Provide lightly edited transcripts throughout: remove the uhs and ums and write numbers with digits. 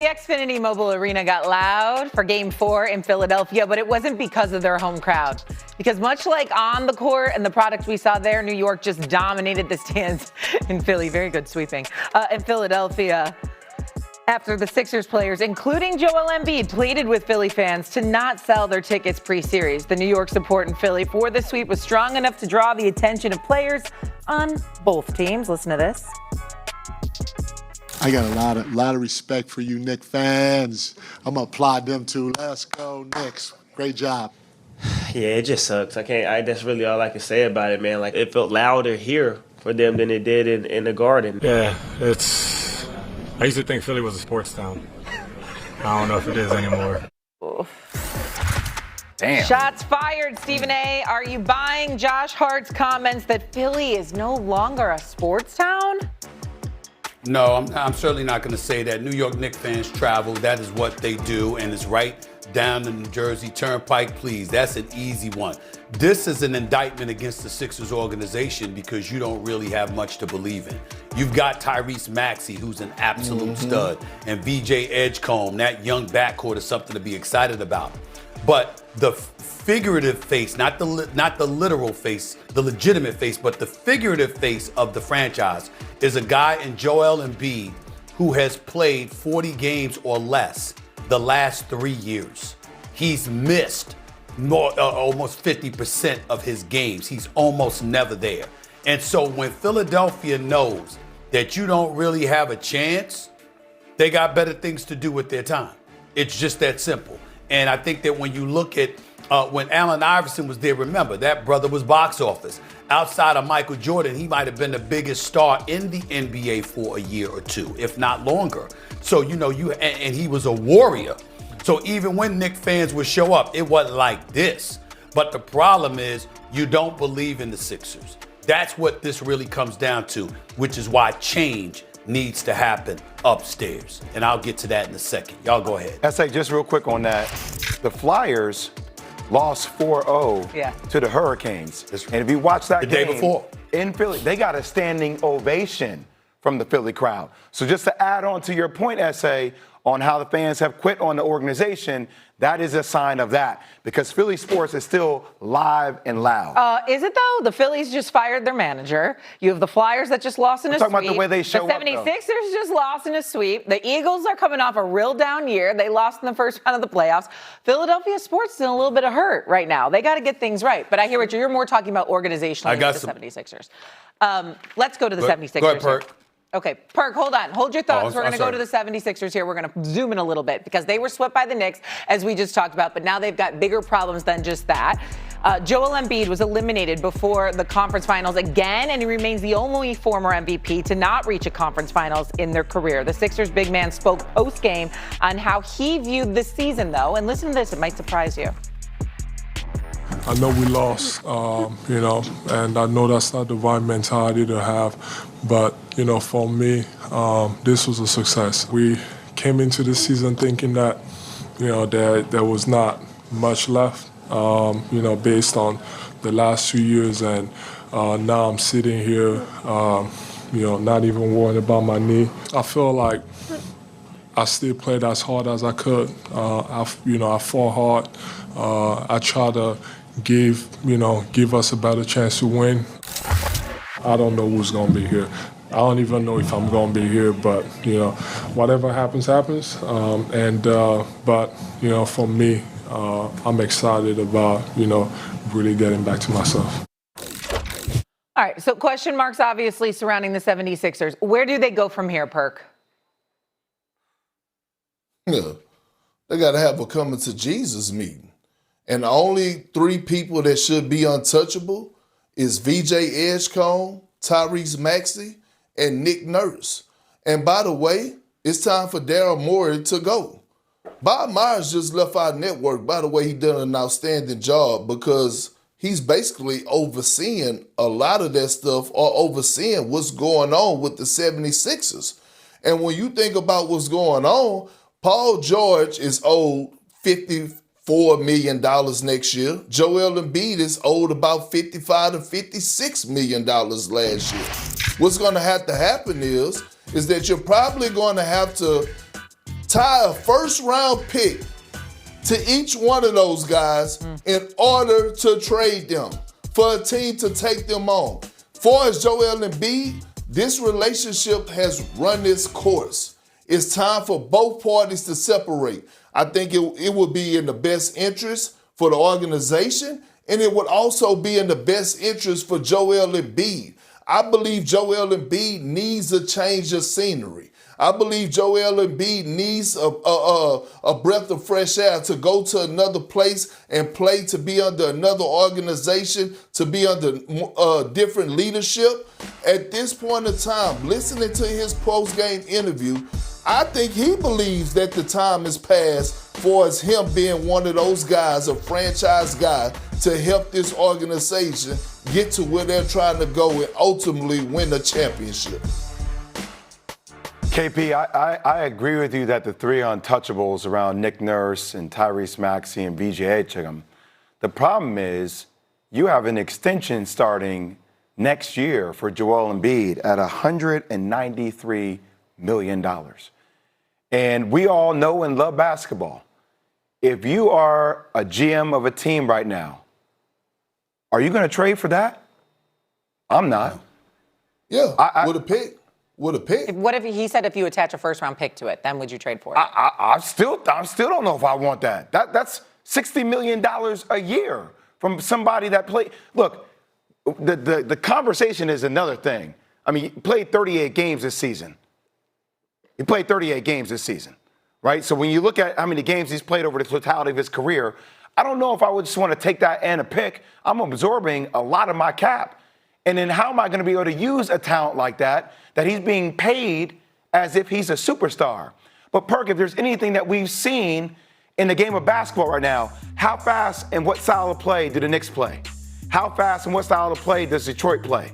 The Xfinity Mobile Arena got loud for Game 4 in Philadelphia, but it wasn't because of their home crowd. Because much like on the court and the product we saw there, New York just dominated the stands in Philly. Very good sweeping. In Philadelphia, after the Sixers players, including JWill Embiid, pleaded with Philly fans to not sell their tickets pre-series. The New York support in Philly for the sweep was strong enough to draw the attention of players on both teams. Listen to this. I got a lot of respect for you Knicks fans. I'm gonna applaud them too. Let's go Knicks. Great job. Yeah, it just sucks. That's really all I can say about it, man. Like, it felt louder here for them than it did in the Garden. Yeah, I used to think Philly was a sports town. I don't know if it is anymore. Damn. Shots fired, Stephen A. Are you buying Josh Hart's comments that Philly is no longer a sports town? No, I'm certainly not going to say that. New York Knicks fans travel. That is what they do, and it's right down the New Jersey Turnpike. Please, that's an easy one. This is an indictment against the Sixers organization because you don't really have much to believe in. You've got Tyrese Maxey, who's an absolute stud, and VJ Edgecombe. That young backcourt is something to be excited about. But the figurative face, not the literal face, the legitimate face, but the figurative face of the franchise is a guy in JWill Embiid who has played 40 games or less the last 3 years. He's missed almost 50% of his games. He's almost never there. And so when Philadelphia knows that you don't really have a chance, they got better things to do with their time. It's just that simple. And I think that when you look at when Allen Iverson was there, remember, that brother was box office. Outside of Michael Jordan, he might have been the biggest star in the NBA for a year or two, if not longer. So, and he was a warrior. So even when Knicks fans would show up, it wasn't like this. But the problem is you don't believe in the Sixers. That's what this really comes down to, which is why change needs to happen upstairs. And I'll get to that in a second. Y'all go ahead. SA, just real quick on that. The Flyers lost 4-0 to the Hurricanes. And if you watch that game, the day before in Philly, they got a standing ovation from the Philly crowd. So just to add on to your point, SA, on how the fans have quit on the organization, that is a sign of that because Philly sports is still live and loud. Is it though? The Phillies just fired their manager. You have the Flyers that just lost in a sweep. Talking about the way they show up. The 76ers just lost in a sweep. The Eagles are coming off a real down year. They lost in the first round of the playoffs. Philadelphia sports is in a little bit of hurt right now. They got to get things right. But I hear what you're more talking about organizationally with the 76ers. Let's go to the 76ers. Go ahead, Perk. Okay, Perk, hold on. Hold your thoughts. We're going to go to the 76ers here. We're going to zoom in a little bit because they were swept by the Knicks, as we just talked about, but now they've got bigger problems than just that. JWill Embiid was eliminated before the conference finals again, and he remains the only former MVP to not reach a conference finals in their career. The Sixers big man spoke post-game on how he viewed the season, though, and listen to this. It might surprise you. I know we lost, and I know that's not the right mentality to have. But, for me, this was a success. We came into the season thinking that, there was not much left, based on the last 2 years. And now I'm sitting here, not even worrying about my knee. I feel like I still played as hard as I could. I fought hard. I tried to give us a better chance to win. I don't know who's going to be here. I don't even know if I'm going to be here, but, whatever happens, happens. But, for me, I'm excited about, really getting back to myself. All right, so question marks obviously surrounding the 76ers. Where do they go from here, Perk? Yeah, they got to have a coming to Jesus meeting. And the only three people that should be untouchable is VJ Edgecombe, Tyrese Maxey, and Nick Nurse. And by the way, it's time for Daryl Morey to go. Bob Myers just left our network. By the way, he done an outstanding job because he's basically overseeing a lot of that stuff or overseeing what's going on with the 76ers. And when you think about what's going on, Paul George is owed $54 million next year. JWill Embiid is owed about $55 to $56 million last year. What's going to happen is that you're probably going to have to tie a first-round pick to each one of those guys in order to trade them for a team to take them on. Far as JWill Embiid, this relationship has run its course. It's time for both parties to separate. I think it would be in the best interest for the organization, and it would also be in the best interest for JWill Embiid. I believe JWill Embiid needs a change of scenery. I believe JWill Embiid needs a breath of fresh air to go to another place and play, to be under another organization, to be under different leadership. At this point in time, listening to his post-game interview, I think he believes that the time has passed for as him being one of those guys, a franchise guy, to help this organization get to where they're trying to go and ultimately win a championship. KP, I agree with you that the three untouchables around Nick Nurse and Tyrese Maxey and VJ Edgecombe, the problem is you have an extension starting next year for Joel Embiid at $193 million. And we all know and love basketball. If you are a GM of a team right now, are you going to trade for that? I'm not. Yeah, with a pick. With a pick. What if he said if you attach a first-round pick to it, then would you trade for it? I still don't know if I want that. That's $60 million a year from somebody that played. Look, the conversation is another thing. I mean, he played 38 games this season. Right? So when you look at how many games he's played over the totality of his career, I don't know if I would just want to take that and a pick. I'm absorbing a lot of my cap. And then how am I going to be able to use a talent like that he's being paid as if he's a superstar? But Perk, if there's anything that we've seen in the game of basketball right now, how fast and what style of play do the Knicks play? How fast and what style of play does Detroit play?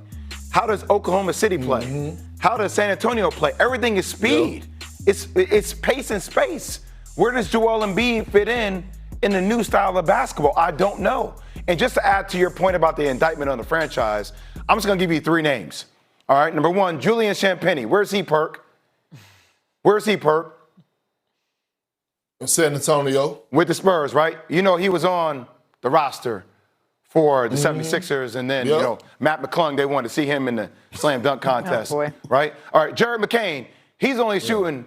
How does Oklahoma City play? How does San Antonio play? Everything is speed. It's pace and space. Where does Joel Embiid fit in the new style of basketball? I don't know. And just to add to your point about the indictment on the franchise, I'm just going to give you three names. All right, number one, Julian Champagnie. Where's he, Perk? In San Antonio. With the Spurs, right? You know, he was on the roster for the 76ers, and then, you know, Matt McClung, they wanted to see him in the slam dunk contest. Oh, boy. Right? All right, Jared McCain, he's only shooting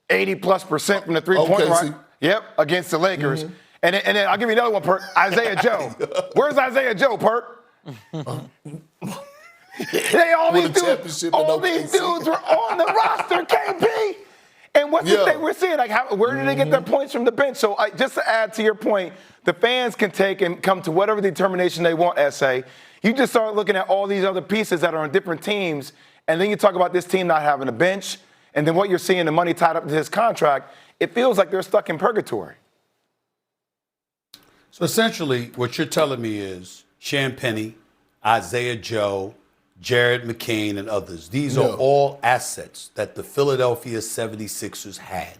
80+% from the three-point line. Yep, against the Lakers. And then I'll give you another one, Perk. Isaiah Joe. Where's Isaiah Joe, Perk? All these dudes were on the roster, KP. And what's the thing we're seeing? Like, where do they get their points from the bench? So just to add to your point, the fans can take and come to whatever determination they want, SA. You just start looking at all these other pieces that are on different teams, and then you talk about this team not having a bench, and then what you're seeing, the money tied up to his contract, it feels like they're stuck in purgatory. So essentially, what you're telling me is Champagnie, Isaiah Joe, Jared McCain, and others. These are all assets that the Philadelphia 76ers had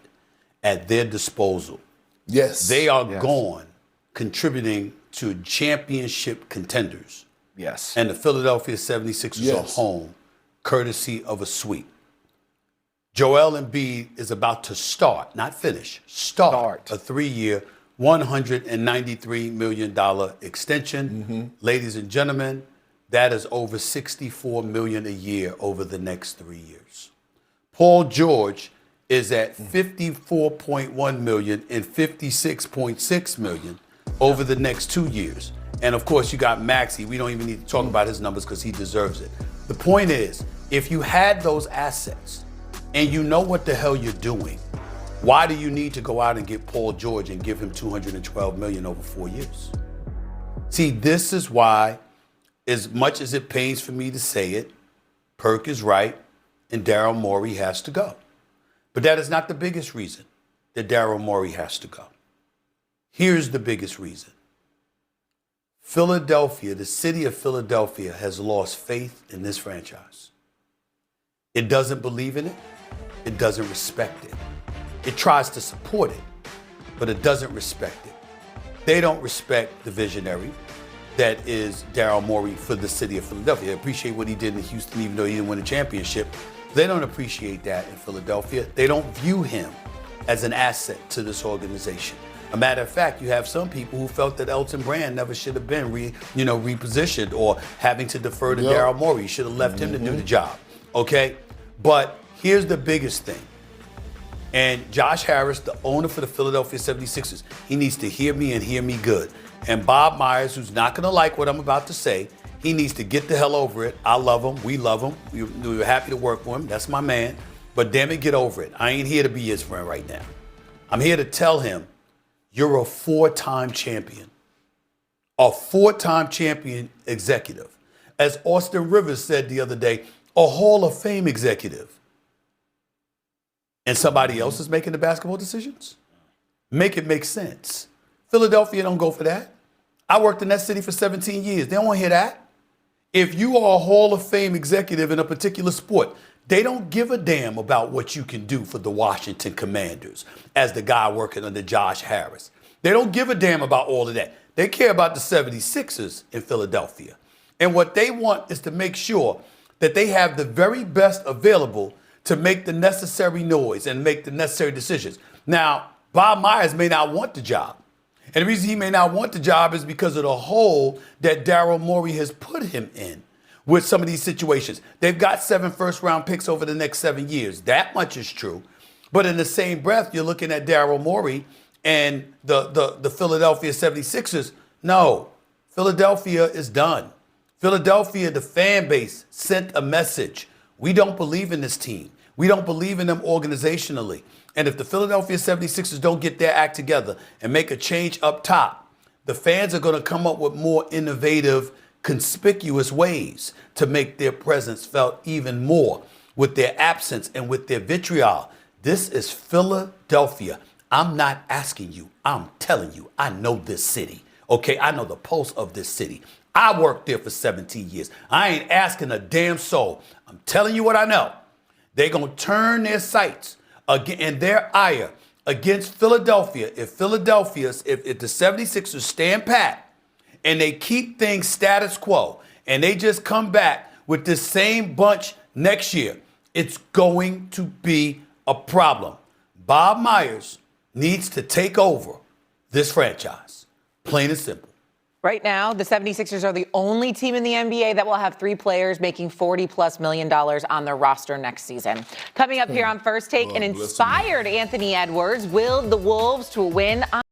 at their disposal. Yes. They are gone, contributing to championship contenders. Yes. And the Philadelphia 76ers are home, courtesy of a sweep. Joel Embiid is about to start, not finish, start. A 3-year, $193 million extension. Ladies and gentlemen, that is over $64 million a year over the next 3 years. Paul George is at $54.1 million and $56.6 million over the next 2 years. And of course, you got Maxey. We don't even need to talk about his numbers because he deserves it. The point is, if you had those assets and you know what the hell you're doing, why do you need to go out and get Paul George and give him $212 million over 4 years? See, this is why, as much as it pains for me to say it, Perk is right and Daryl Morey has to go. But that is not the biggest reason that Daryl Morey has to go. Here's the biggest reason. Philadelphia, the city of Philadelphia, has lost faith in this franchise. It doesn't believe in it. It doesn't respect it. It tries to support it, but it doesn't respect it. They don't respect the visionary that is Daryl Morey for the city of Philadelphia. They appreciate what he did in Houston, even though he didn't win a championship. They don't appreciate that in Philadelphia. They don't view him as an asset to this organization. A matter of fact, you have some people who felt that Elton Brand never should have been repositioned or having to defer to Daryl Morey. You should have left him to do the job, okay? But here's the biggest thing. And Josh Harris, the owner for the Philadelphia 76ers, he needs to hear me and hear me good. And Bob Myers, who's not going to like what I'm about to say, he needs to get the hell over it. I love him. We love him. We were happy to work with him. That's my man. But damn it, get over it. I ain't here to be his friend right now. I'm here to tell him, you're a 4-time champion. A 4-time champion executive. As Austin Rivers said the other day, a Hall of Fame executive. And somebody else is making the basketball decisions? Make it make sense. Philadelphia don't go for that. I worked in that city for 17 years. They don't want to hear that. If you are a Hall of Fame executive in a particular sport, they don't give a damn about what you can do for the Washington Commanders as the guy working under Josh Harris. They don't give a damn about all of that. They care about the 76ers in Philadelphia. And what they want is to make sure that they have the very best available to make the necessary noise and make the necessary decisions. Now, Bob Myers may not want the job. And the reason he may not want the job is because of the hole that Daryl Morey has put him in with some of these situations. They've got 7 first-round picks over the next 7 years. That much is true. But in the same breath, you're looking at Daryl Morey and the Philadelphia 76ers. No, Philadelphia is done. Philadelphia, the fan base, sent a message. We don't believe in this team. We don't believe in them organizationally. And if the Philadelphia 76ers don't get their act together and make a change up top, the fans are going to come up with more innovative, conspicuous ways to make their presence felt even more with their absence and with their vitriol. This is Philadelphia. I'm not asking you. I'm telling you. I know this city. Okay, I know the pulse of this city. I worked there for 17 years. I ain't asking a damn soul. I'm telling you what I know. They're going to turn their sights and their ire against Philadelphia. If the 76ers stand pat and they keep things status quo and they just come back with this same bunch next year, it's going to be a problem. Bob Myers needs to take over this franchise. Plain and simple. Right now, the 76ers are the only team in the NBA that will have 3 players making $40+ million on their roster next season. Coming up here on First Take, an inspired Anthony Edwards willed the Wolves to a win on